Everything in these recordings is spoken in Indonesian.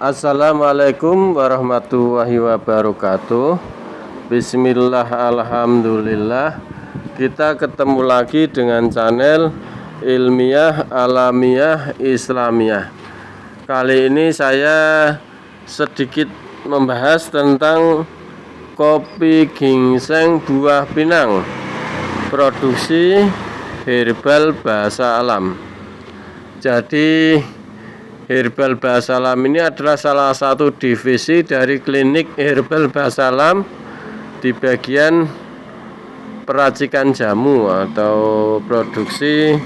Assalamualaikum warahmatullahi wabarakatuh. Bismillah, alhamdulillah. Kita ketemu lagi dengan channel Ilmiah Alamiah Islamiyah. Kali ini saya sedikit membahas tentang kopi ginseng buah pinang, produksi herbal bahasa alam. Jadi Herbal Bahasa Alam ini adalah salah satu divisi dari klinik Herbal Bahasa Alam di bagian peracikan jamu atau produksi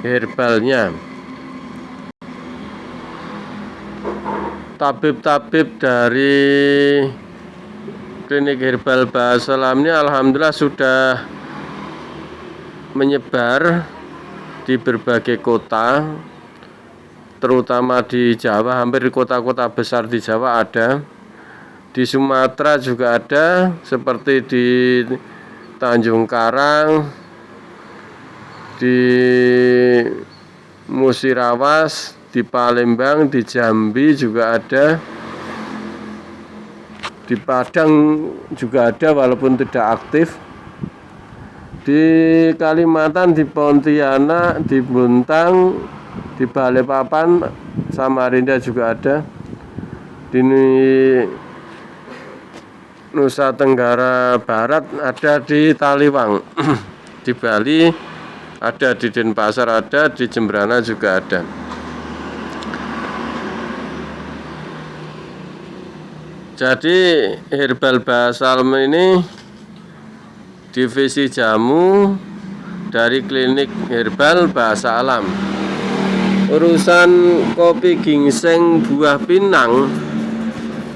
herbalnya. Tabib-tabib dari klinik Herbal Bahasa Alam ini alhamdulillah sudah menyebar di berbagai kota, terutama di Jawa. Hampir di kota-kota besar di Jawa ada, di Sumatera juga ada, seperti di Tanjung Karang, di Musirawas, di Palembang, di Jambi juga ada, di Padang juga ada walaupun tidak aktif, di Kalimantan, di Pontianak, di Buntang, di Balikpapan, Samarinda juga ada, di Nusa Tenggara Barat ada, di Taliwang di Bali ada, di Denpasar ada, di Jembrana juga ada. Jadi Herbal Bahasa Alam ini divisi jamu dari klinik Herbal Bahasa Alam. Urusan kopi ginseng buah pinang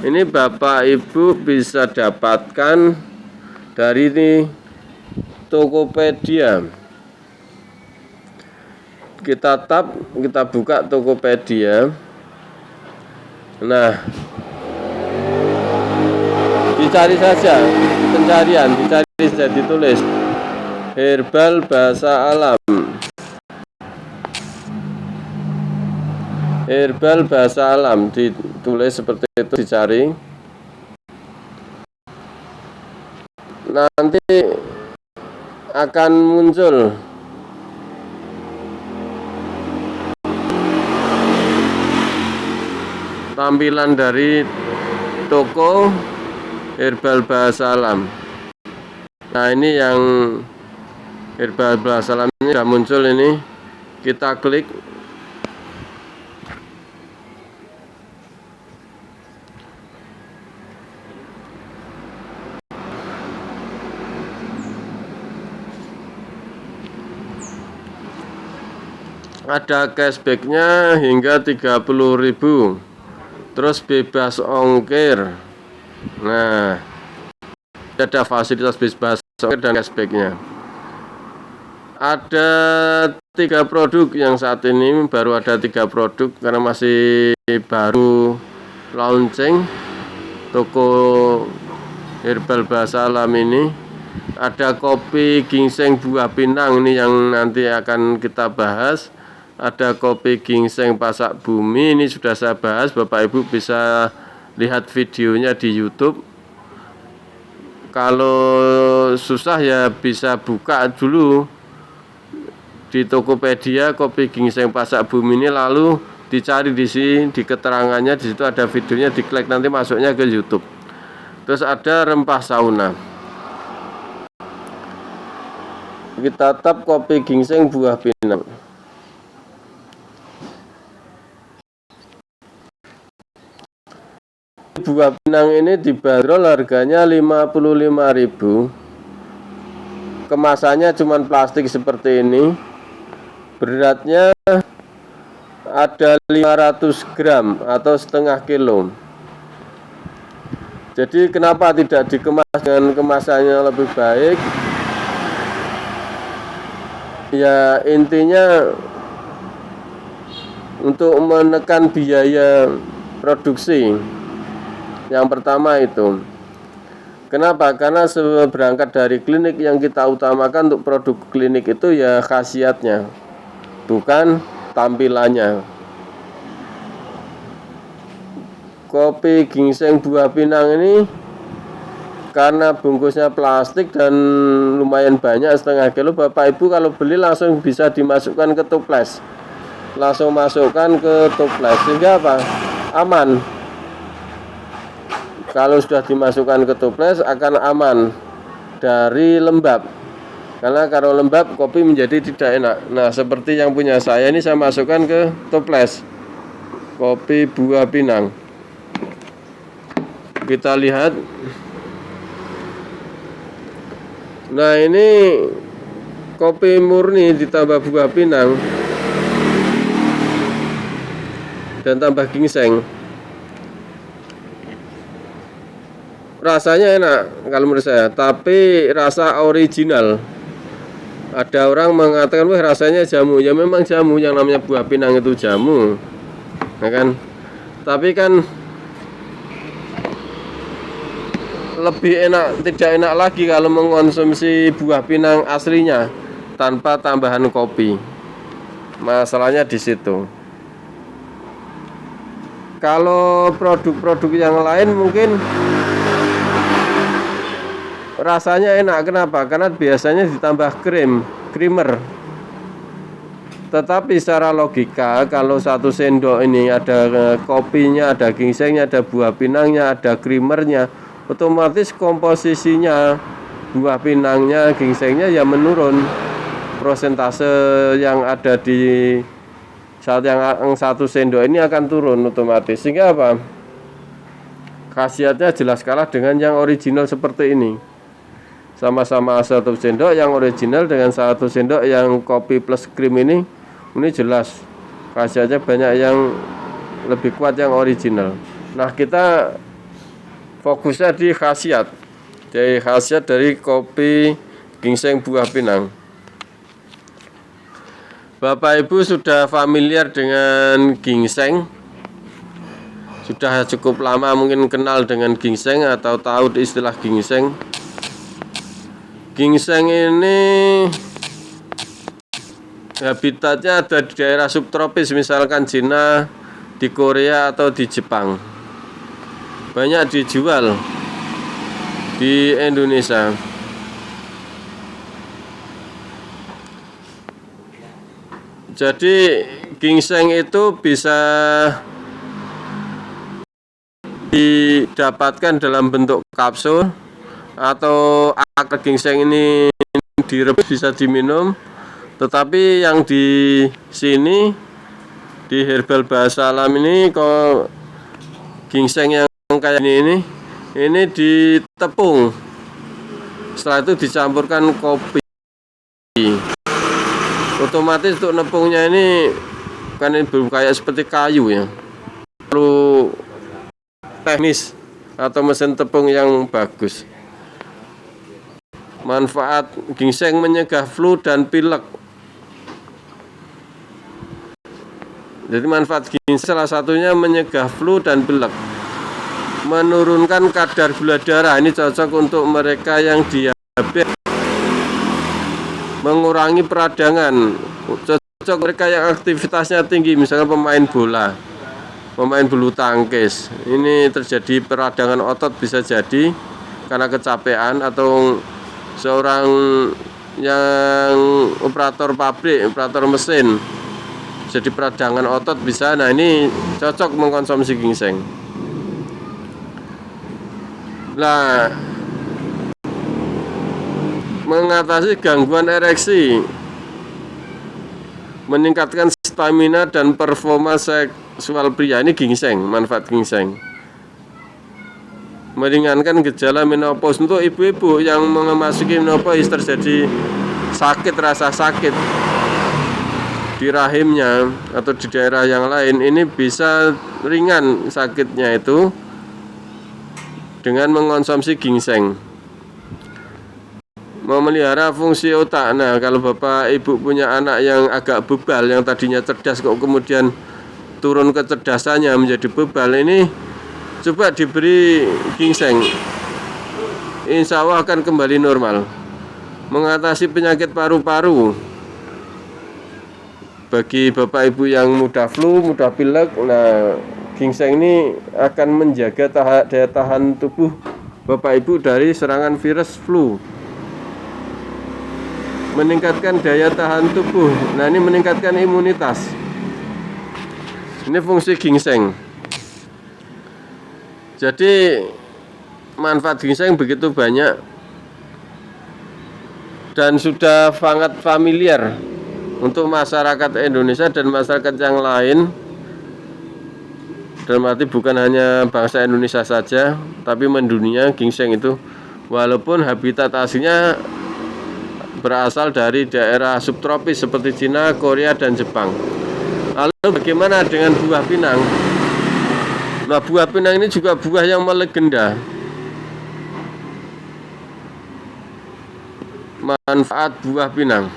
ini Bapak Ibu bisa dapatkan dari Tokopedia. Kita buka Tokopedia. Nah, dicari saja, pencarian dicari saja, ditulis Herbal Bahasa Alam. Herbal Bahasa Alam ditulis seperti itu, dicari. Nanti akan muncul tampilan dari toko Herbal Bahasa Alam. Nah, ini yang Herbal Bahasa Alam ini sudah muncul ini. Kita klik. Ada cashbacknya hingga 30.000, terus bebas ongkir. Nah, ada fasilitas bebas ongkir dan cashbacknya. Ada 3 produk yang saat ini baru ada 3 produk karena masih baru launching toko Herbal Bahasa Alam ini. Ada kopi ginseng buah pinang ini yang nanti akan kita bahas. Ada kopi ginseng pasak bumi, ini sudah saya bahas, Bapak Ibu bisa lihat videonya di YouTube. Kalau susah ya bisa buka dulu di Tokopedia kopi ginseng pasak bumi ini, lalu dicari di sini di keterangannya, di situ ada videonya, diklik nanti masuknya ke YouTube. Terus ada rempah sauna. Kita tap kopi ginseng buah pinang. Buah pinang ini dibanderol harganya 55.000. Kemasannya cuma plastik seperti ini. Beratnya ada 500 gram atau setengah kilo. Jadi kenapa tidak dikemas dengan kemasannya lebih baik? Ya intinya untuk menekan biaya produksi. Yang pertama itu. Kenapa? Karena berangkat dari klinik yang kita utamakan untuk produk klinik itu ya khasiatnya, bukan tampilannya. kopi ginseng buah pinang ini karena bungkusnya plastik dan lumayan banyak, setengah kilo, Bapak Ibu kalau beli langsung bisa dimasukkan ke toples, langsung masukkan ke toples, sehingga apa? Aman. Kalau sudah dimasukkan ke toples akan aman dari lembab, karena kalau lembab kopi menjadi tidak enak. Nah, seperti yang punya saya ini, saya masukkan ke toples kopi buah pinang. Kita lihat. Nah, ini kopi murni ditambah buah pinang dan tambah ginseng. Rasanya enak kalau menurut saya, tapi rasa original. Ada orang mengatakan, wah rasanya jamu. Ya memang jamu, yang namanya buah pinang itu jamu, ya kan? Tapi kan lebih enak, tidak enak lagi kalau mengonsumsi buah pinang aslinya tanpa tambahan kopi. Masalahnya di situ. Kalau produk-produk yang lain mungkin rasanya enak. Kenapa? Karena biasanya ditambah creamer. Tetapi secara logika, kalau 1 sendok ini ada kopinya, ada ginsengnya, ada buah pinangnya, ada creamernya, otomatis komposisinya buah pinangnya, ginsengnya ya menurun. Prosentase yang ada di saat yang 1 sendok ini akan turun otomatis. Sehingga apa? Khasiatnya jelas kalah dengan yang original seperti ini. Sama-sama 1 sendok yang original dengan 1 sendok yang kopi plus krim ini jelas khasiatnya banyak yang lebih kuat yang original. Nah, kita fokusnya di khasiat. Jadi khasiat dari kopi ginseng buah pinang. Bapak Ibu sudah familiar dengan ginseng? Sudah cukup lama mungkin kenal dengan ginseng atau tahu istilah ginseng? Ginseng ini habitatnya ada di daerah subtropis, misalkan Cina, di Korea atau di Jepang. Banyak dijual di Indonesia. Jadi ginseng itu bisa didapatkan dalam bentuk kapsul, atau akar ginseng ini direbus bisa diminum. Tetapi yang di sini di Herbal Bahasa Alam ini, kok ginseng yang kayak ini ditepung, setelah itu dicampurkan kopi. Otomatis untuk nepungnya ini kan ini kayak seperti kayu ya, perlu teknis atau mesin tepung yang bagus. Manfaat ginseng mencegah flu dan pilek. Jadi manfaat ginseng salah satunya mencegah flu dan pilek. Menurunkan kadar gula darah, ini cocok untuk mereka yang diabetes. Mengurangi peradangan, cocok mereka yang aktivitasnya tinggi, misalnya pemain bola, pemain bulu tangkis. Ini terjadi peradangan otot, bisa jadi karena kecapean, atau seorang yang operator pabrik, operator mesin, jadi peradangan otot bisa. Nah, ini cocok mengkonsumsi ginseng. Nah, mengatasi gangguan ereksi, meningkatkan stamina dan performa seksual pria, ini ginseng, manfaat ginseng. Meringankan gejala menopause, untuk ibu-ibu yang memasuki menopause, terjadi sakit, rasa sakit di rahimnya atau di daerah yang lain, ini bisa ringan sakitnya itu dengan mengkonsumsi ginseng. Memelihara fungsi otak. Nah, kalau Bapak Ibu punya anak yang agak bebal, yang tadinya cerdas kok kemudian turun kecerdasannya menjadi bebal, ini coba diberi ginseng, insya Allah akan kembali normal. Mengatasi penyakit paru-paru. Bagi Bapak Ibu yang mudah flu, mudah pilek, nah Ginseng ini akan menjaga daya tahan tubuh Bapak Ibu dari serangan virus flu, meningkatkan daya tahan tubuh. Nah, ini meningkatkan imunitas. Ini fungsi ginseng. Jadi manfaat ginseng begitu banyak dan sudah sangat familiar untuk masyarakat Indonesia dan masyarakat yang lain. Dalam arti bukan hanya bangsa Indonesia saja, tapi mendunia. Ginseng itu walaupun habitat aslinya berasal dari daerah subtropis seperti Cina, Korea, dan Jepang. Lalu bagaimana dengan buah pinang? Nah, buah pinang ini juga buah yang melegenda. Manfaat buah pinang.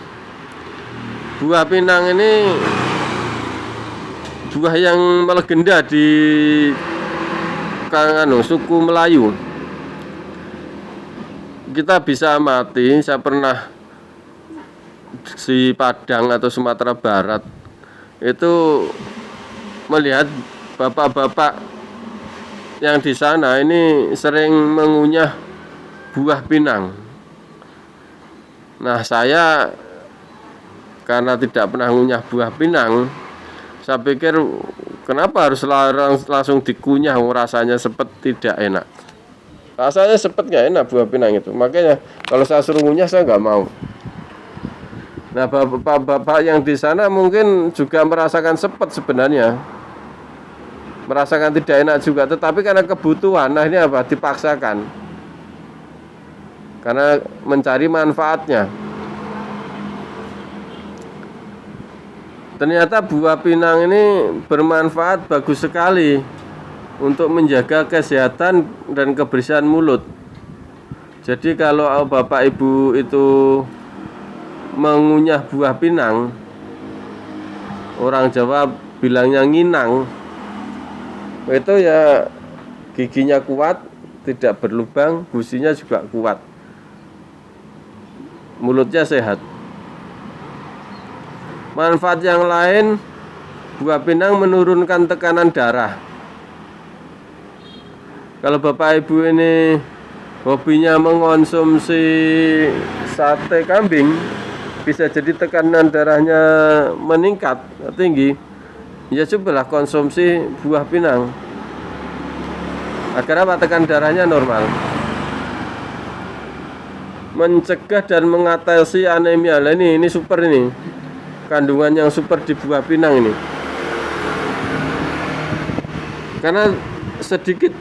Buah pinang ini buah yang melegenda di suku Melayu. Kita bisa amati, saya pernah di Padang atau Sumatera Barat itu melihat bapak-bapak yang di sana ini sering mengunyah buah pinang. Nah, saya karena tidak pernah mengunyah buah pinang, saya pikir kenapa harus langsung dikunyah, rasanya sepet, tidak enak. Rasanya sepet nggak enak buah pinang itu. Makanya kalau saya suruh ngunyah saya nggak mau. Nah, bapak-bapak yang di sana mungkin juga merasakan sepet sebenarnya, merasakan tidak enak juga. Tetapi karena kebutuhan, nah ini apa? Dipaksakan. Karena mencari manfaatnya. Ternyata buah pinang ini bermanfaat bagus sekali untuk menjaga kesehatan dan kebersihan mulut. Jadi kalau Bapak Ibu itu mengunyah buah pinang, orang Jawa bilangnya nginang, itu ya giginya kuat, tidak berlubang, gusinya juga kuat, mulutnya sehat. Manfaat yang lain, buah pinang menurunkan tekanan darah. Kalau Bapak Ibu ini hobinya mengonsumsi sate kambing, bisa jadi tekanan darahnya meningkat tinggi. Ya cobalah konsumsi buah pinang agar apa? Tekanan darahnya normal. Mencegah dan mengatasi anemia. Nah, ini super ini. Kandungan yang super di buah pinang ini. Karena sedikit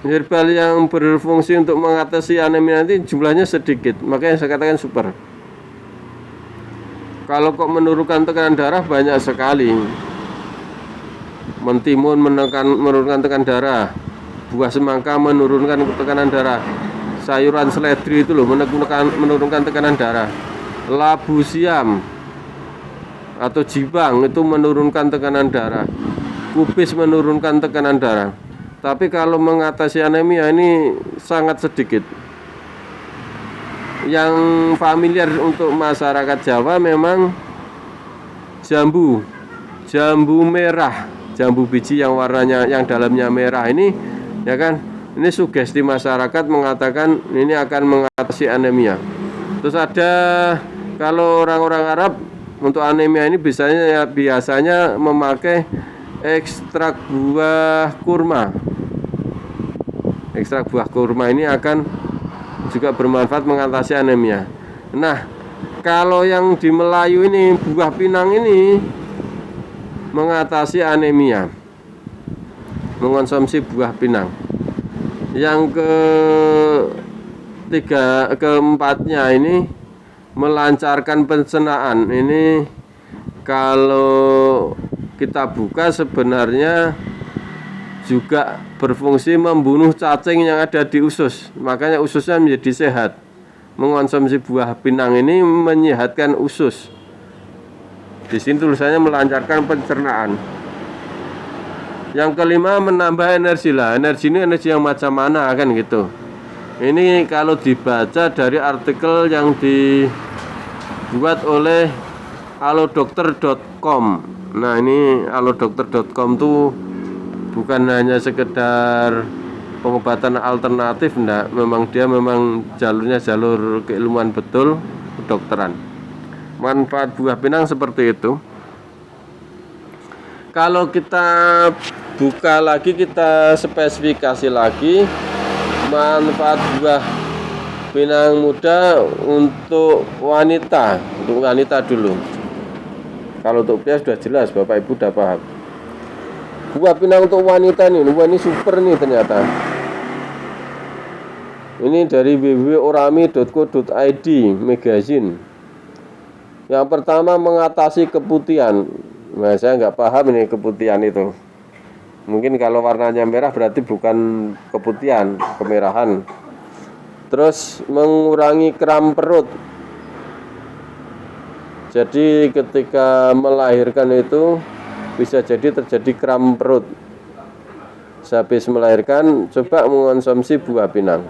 herbal yang berfungsi untuk mengatasi anemia nanti jumlahnya sedikit, makanya saya katakan super. Kalau kok menurunkan tekanan darah banyak sekali. Mentimun menurunkan tekanan darah, buah semangka menurunkan tekanan darah, sayuran seledri itu loh menurunkan tekanan darah, labu siam atau jibang itu menurunkan tekanan darah, kubis menurunkan tekanan darah. Tapi kalau mengatasi anemia ini sangat sedikit. Yang familiar untuk masyarakat Jawa memang jambu merah, jambu biji yang warnanya, yang dalamnya merah ini, ya kan? Ini sugesti masyarakat mengatakan ini akan mengatasi anemia. Terus ada kalau orang-orang Arab untuk anemia ini biasanya memakai ekstrak buah kurma. Ekstrak buah kurma ini akan juga bermanfaat mengatasi anemia. Nah, kalau yang di Melayu ini buah pinang ini mengatasi anemia, mengonsumsi buah pinang. Yang keempatnya ini melancarkan pencernaan. Ini kalau kita buka sebenarnya juga berfungsi membunuh cacing yang ada di usus. Makanya ususnya menjadi sehat. Mengonsumsi buah pinang ini menyehatkan usus. Di sini tulisannya melancarkan pencernaan. Yang kelima menambah energi lah. Energi ini energi yang macam mana kan gitu. Ini kalau dibaca dari artikel yang dibuat oleh alodokter.com. Nah, ini alodokter.com tuh bukan hanya sekedar pengobatan alternatif, enggak, memang dia memang jalurnya jalur keilmuan betul, kedokteran. Manfaat buah pinang seperti itu. Kalau kita buka lagi, kita spesifikasi lagi manfaat buah pinang muda untuk wanita dulu. Kalau untuk pria sudah jelas, Bapak Ibu sudah paham. Buah pinang untuk wanita nih, wah ini super nih ternyata. Ini dari www.orami.co.id magazine. Yang pertama, mengatasi keputihan. Nah, saya nggak paham ini keputihan itu. Mungkin kalau warnanya merah berarti bukan keputihan, kemerahan. Terus mengurangi kram perut. Jadi ketika melahirkan itu bisa jadi terjadi kram perut. Sehabis melahirkan, coba mengonsumsi buah pinang.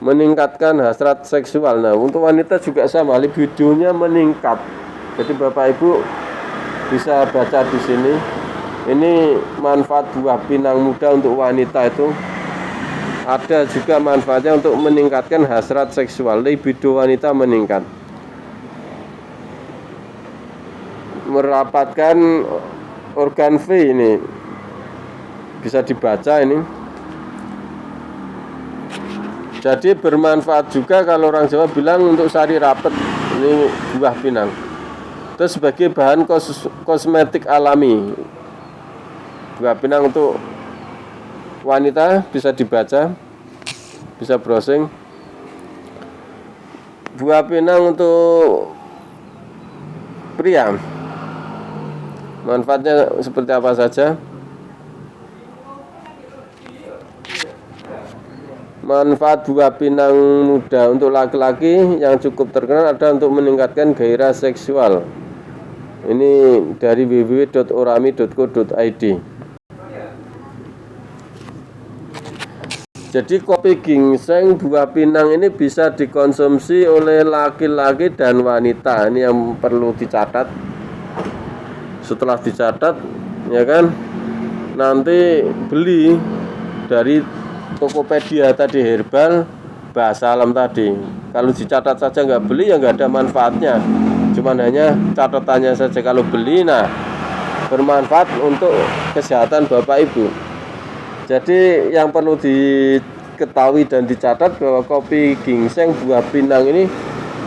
Meningkatkan hasrat seksual. Nah, untuk wanita juga sama, libidonya meningkat. Jadi Bapak Ibu bisa baca di sini. Ini manfaat buah pinang muda untuk wanita itu. Ada juga manfaatnya untuk meningkatkan hasrat seksual, libido wanita meningkat. Merapatkan organ V ini bisa dibaca ini. Jadi bermanfaat juga kalau orang Jawa bilang untuk sari rapet, ini buah pinang. Terus sebagai bahan kosmetik alami, buah pinang untuk wanita bisa dibaca, bisa browsing. Buah pinang untuk pria, manfaatnya seperti apa saja? Manfaat buah pinang muda untuk laki-laki yang cukup terkenal ada untuk meningkatkan gairah seksual. Ini dari www.orami.co.id. Jadi kopi ginseng buah pinang ini bisa dikonsumsi oleh laki-laki dan wanita. Ini yang perlu dicatat. Setelah dicatat, ya kan, nanti beli dari Tokopedia tadi, herbal, bahasa alam tadi. Kalau dicatat saja nggak beli ya nggak ada manfaatnya. Cuman hanya catatannya saja. Kalau beli, nah bermanfaat untuk kesehatan Bapak Ibu. Jadi yang perlu diketahui dan dicatat bahwa kopi ginseng buah pinang ini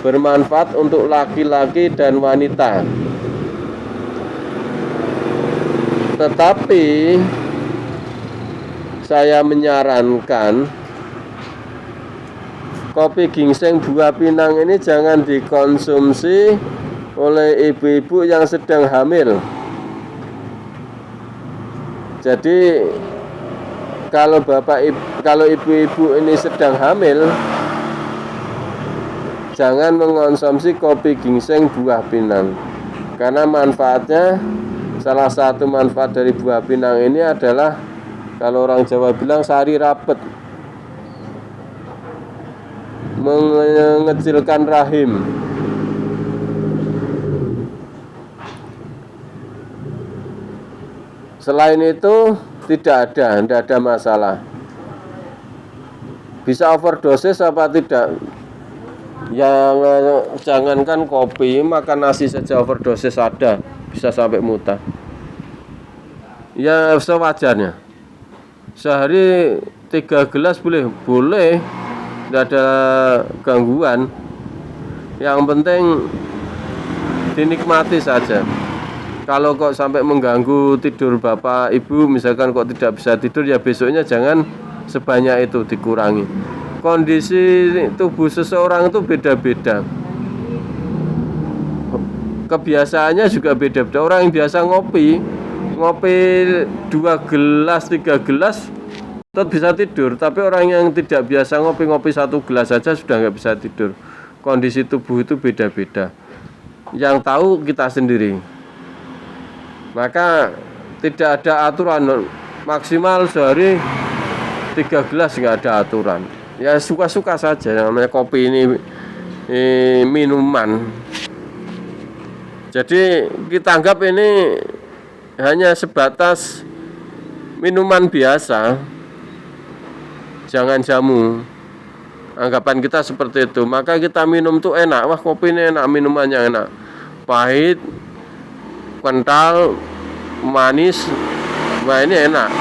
bermanfaat untuk laki-laki dan wanita. Tetapi saya menyarankan kopi ginseng buah pinang ini jangan dikonsumsi oleh ibu-ibu yang sedang hamil. Jadi kalau ibu-ibu ini sedang hamil, jangan mengonsumsi kopi ginseng buah pinang. Karena manfaatnya, salah satu manfaat dari buah pinang ini adalah, kalau orang Jawa bilang sari rapet, mengecilkan rahim. Selain itu tidak ada masalah. Bisa overdosis apa tidak? Yang jangankan kopi, makan nasi saja overdosis ada, bisa sampai muntah. Ya sewajarnya. Sehari 3 gelas boleh, tidak ada gangguan. Yang penting dinikmati saja. Kalau kok sampai mengganggu tidur Bapak Ibu, misalkan kok tidak bisa tidur, ya besoknya jangan sebanyak itu, dikurangi. Kondisi tubuh seseorang itu beda-beda. Kebiasaannya juga beda-beda. Orang yang biasa ngopi 2 gelas, 3 gelas tetap bisa tidur. Tapi orang yang tidak biasa ngopi 1 gelas saja sudah nggak bisa tidur. Kondisi tubuh itu beda-beda. Yang tahu kita sendiri. Maka tidak ada aturan maksimal sehari 3 gelas, nggak ada aturan. Ya suka-suka saja, namanya kopi ini minuman. Jadi kita anggap ini hanya sebatas minuman biasa, jangan jamu. Anggapan kita seperti itu. Maka kita minum tuh enak. Wah, kopi ini enak, minumannya enak. Pahit, kental, manis. Wah, ini enak.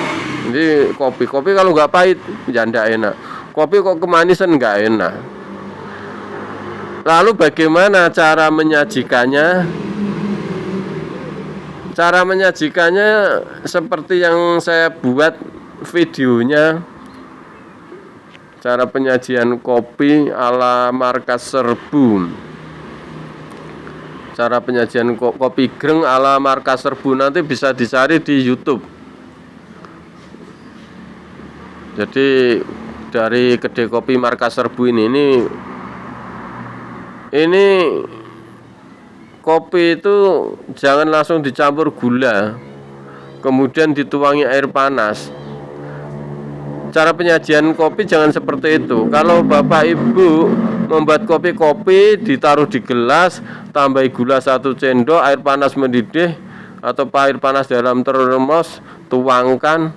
Jadi kopi kalau nggak pahit, ya nggak enak. Kopi kok kemanisan nggak enak. Lalu bagaimana cara menyajikannya? Cara menyajikannya seperti yang saya buat videonya. Cara penyajian kopi ala markas serbu. Cara penyajian kopi greng ala markas serbu nanti bisa dicari di YouTube. Jadi dari kedai kopi markas serbu ini kopi itu jangan langsung dicampur gula, kemudian dituangi air panas. Cara penyajian kopi jangan seperti itu. Kalau Bapak Ibu membuat kopi ditaruh di gelas, tambahi gula 1 sendok, air panas mendidih atau air panas dalam termos, tuangkan.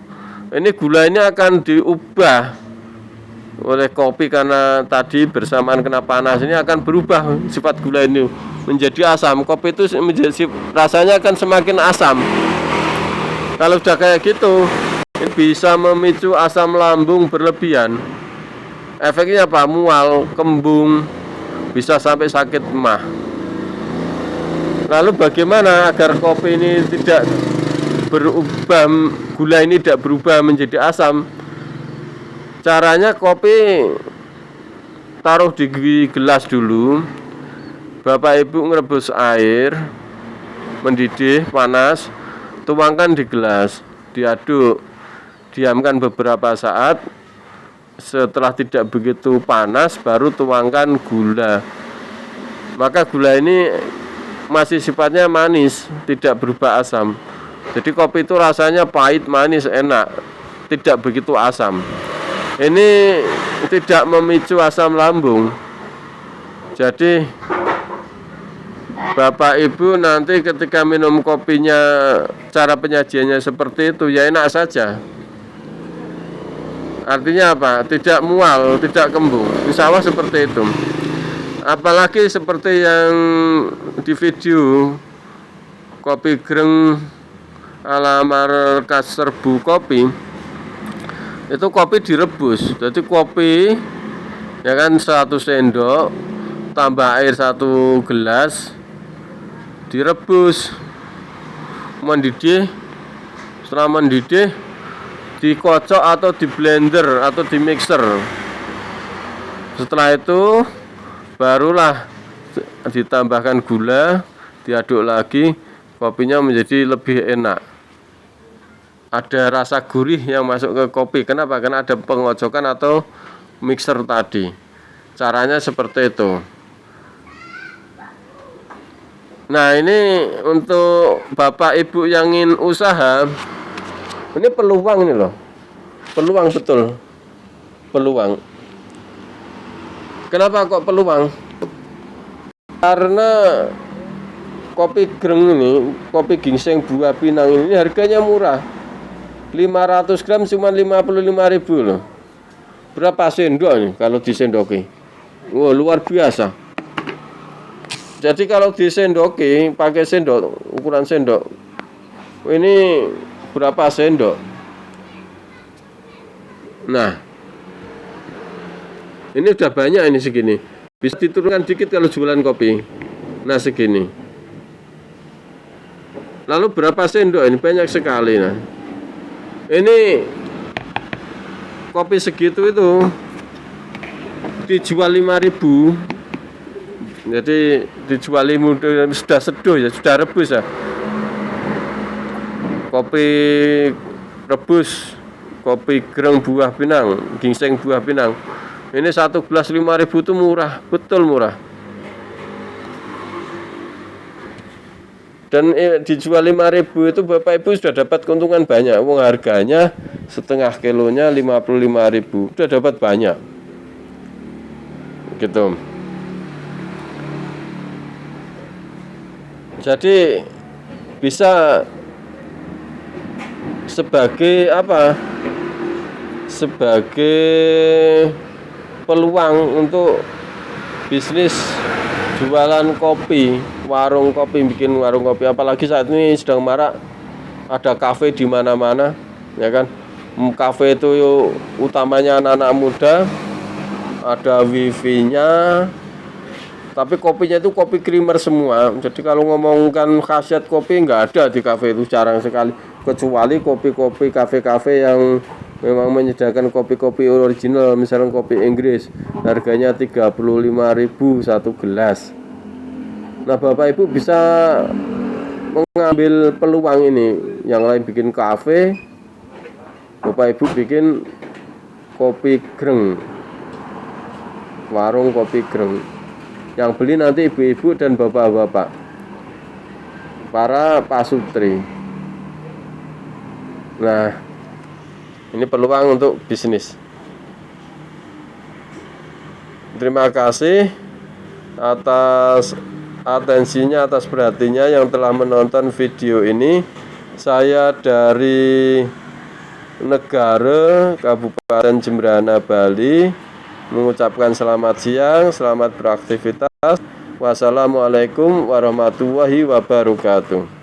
Ini gula ini akan diubah oleh kopi karena tadi bersamaan kena panas, ini akan berubah sifat gula ini menjadi asam. Kopi itu rasanya akan semakin asam. Kalau sudah kayak gitu, ini bisa memicu asam lambung berlebihan. Efeknya apa? Mual, kembung, bisa sampai sakit mah. Lalu bagaimana agar kopi ini tidak berubah, gula ini tidak berubah menjadi asam? Caranya kopi taruh di gelas dulu. Bapak Ibu merebus air mendidih panas, tuangkan di gelas, diaduk. Diamkan beberapa saat. Setelah tidak begitu panas, baru tuangkan gula. Maka gula ini masih sifatnya manis, tidak berubah asam. Jadi kopi itu rasanya pahit, manis, enak, tidak begitu asam. Ini tidak memicu asam lambung. Jadi Bapak Ibu nanti ketika minum kopinya, cara penyajiannya seperti itu, ya enak saja. Artinya apa? Tidak mual, tidak kembung. Insya Allah seperti itu. Apalagi seperti yang di video kopi greng ala markas serbu kopi, itu kopi direbus. Jadi kopi ya kan 1 sendok tambah air 1 gelas, direbus mendidih. Setelah mendidih, dikocok atau di blender atau di mixer. Setelah itu barulah ditambahkan gula, diaduk lagi, kopinya menjadi lebih enak. Ada rasa gurih yang masuk ke kopi. Kenapa? Karena ada pengocokan atau mixer tadi. Caranya seperti itu. Nah, ini untuk Bapak Ibu yang ingin usaha, ini peluang ini loh. Peluang betul. Peluang. Kenapa kok peluang? Karena kopi greng ini, kopi ginseng buah pinang ini harganya murah. 500 gram cuma 55.000 loh. Berapa sendok nih kalau disendoki? Wah, luar biasa. Jadi kalau disendoki pakai sendok, ukuran sendok, ini berapa sendok? Nah, ini udah banyak, ini segini. Bisa diturunkan dikit kalau jualan kopi. Nah, segini. Lalu berapa sendok? Ini banyak sekali. Nah, ini kopi segitu itu dijual 5.000. Jadi dijual sudah seduh ya, sudah rebus ya. Kopi rebus, kopi greng buah pinang, ginseng buah pinang. Ini 1 gelas 5.000 itu murah, betul murah. Dan dijual 5.000 itu Bapak Ibu sudah dapat keuntungan banyak. Wong harganya setengah kilonya 55.000, sudah dapat banyak. Gitu. Jadi bisa sebagai apa? Sebagai peluang untuk bisnis jualan kopi, warung kopi, bikin warung kopi. Apalagi saat ini sedang marak ada kafe di mana-mana, ya kan? Kafe itu utamanya anak-anak muda, ada wifi-nya, tapi kopinya itu kopi creamer semua. Jadi kalau ngomongkan khasiat kopi nggak ada di kafe itu, jarang sekali. Kecuali kopi-kopi kafe-kafe yang memang menyediakan kopi-kopi original, misalnya kopi Inggris, harganya 35.000 satu gelas. Nah, Bapak Ibu bisa mengambil peluang ini. Yang lain bikin kafe, Bapak Ibu bikin kopi greng, warung kopi greng. Yang beli nanti ibu-ibu dan bapak-bapak, para pasutri. Nah, ini peluang untuk bisnis. Terima kasih atas atensinya, atas perhatiannya yang telah menonton video ini. Saya dari Negara Kabupaten Jembrana, Bali, mengucapkan selamat siang, selamat beraktivitas. Wassalamualaikum warahmatullahi wabarakatuh.